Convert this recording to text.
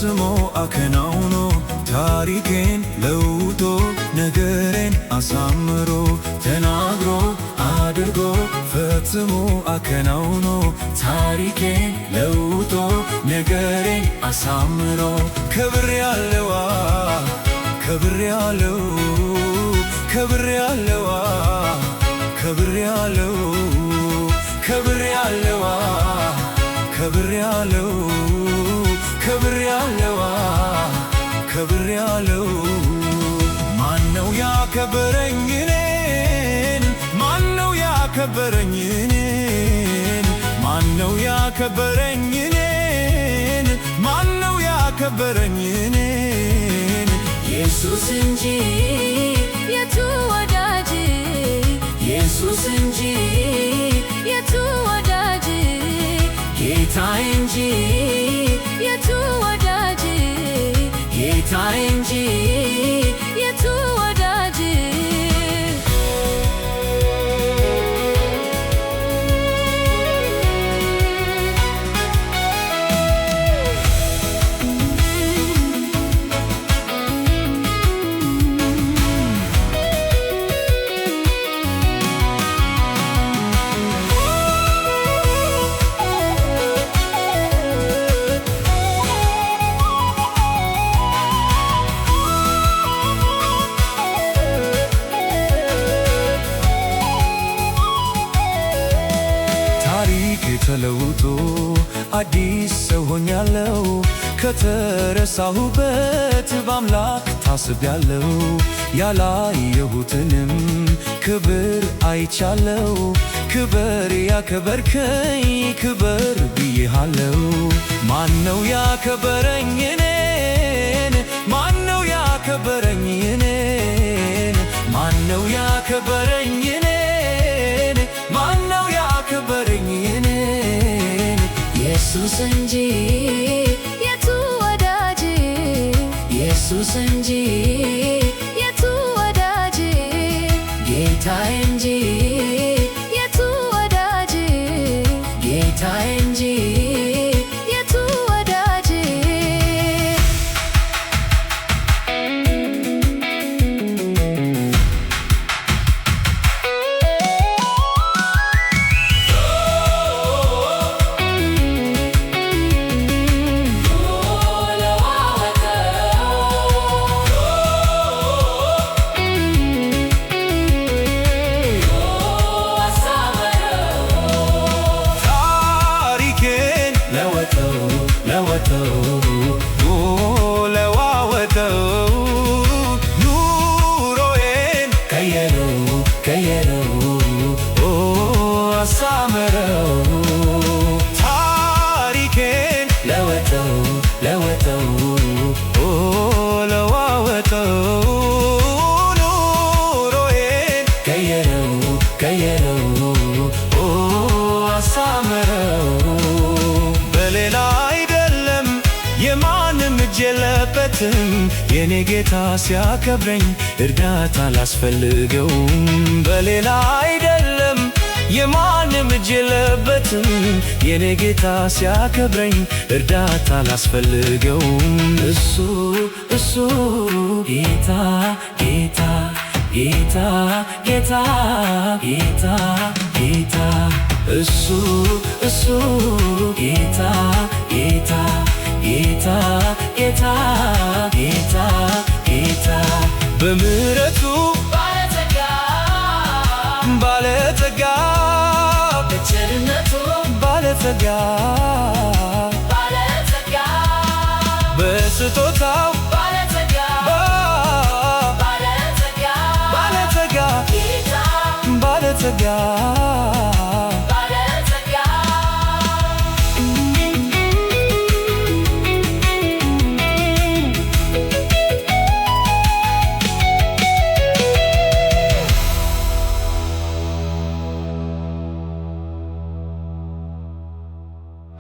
ፈጽሞ አከናውኖ ታሪኬን ለውጦ ነገሬን አሳምሮ ተናግሮ አድርጎ ፈጽሞ አከናውኖ ታሪኬን ለውጦ ነገሬን አሳምሮ ከብሬአለዋ ከብሬአለው ከብሬአለዋ ከብሬአለው ከብሬአለዋ ከብሬአለው ከብሬአለዋ ከብሬአለው ማነው ያከበረኝ እኔን ማነው ያከበረኝ እኔን ማነው ያከበረኝ እኔን ማነው ያከበረኝ እኔን ኢየሱስ እንጂ የቱ ወዳጅ ኢየሱስ እንጂ የቱ ወዳጅ ጌታ እንጂ የቱ ወዳጅ ጌታ እንጂ የቱ ወዳጅ ተለውጦ አዲስ ሰው ሆኛለሁ ከተረሳሁበት በአምላክ ታስቤያለሁ ያላየሁትንም ክብር አይቻለሁ ክብር ያከበርከኝ ክብር ብዬሃለሁ ማነው ያከበረኝ እኔን ማነው ያከበረኝ እኔን ማነው ያከበረኝ እኔን ማነው ያከበረኝ እኔን ኢየሱስ እንጂ የቱ ወዳጅ ኢየሱስ እንጂ የቱ ወዳጅ ጌታ እንጂ የቱ ወዳጅ ጌታ እንጂ የቱ ወዳጅ ለዋወጠው ኑሮዬን ቀየረው አሳመረው ታሪኬን ለወጠው ለዋወጠው ኑሮዬን ቀየረው አሳመረው በሌላ አይደለም የማንም እጅ የለበትም የኔ ጌታ ሲያከብረኝ እርዳታ አላስፈልገውም በሌላ አይደለም የማንም እጅ የለበትም የኔ ጌታ ሲያከብረኝ እርዳታ አላስፈልገውም እሱ ጌታ ጌታ ጌታ ጌታ ጌታ ጌታ እሱ ጌታ ጌታ ጌታ ጌታ ጌታ ጌታ በምሕረቱ ባለጠጋ በቸርነቱ ባለጠጋ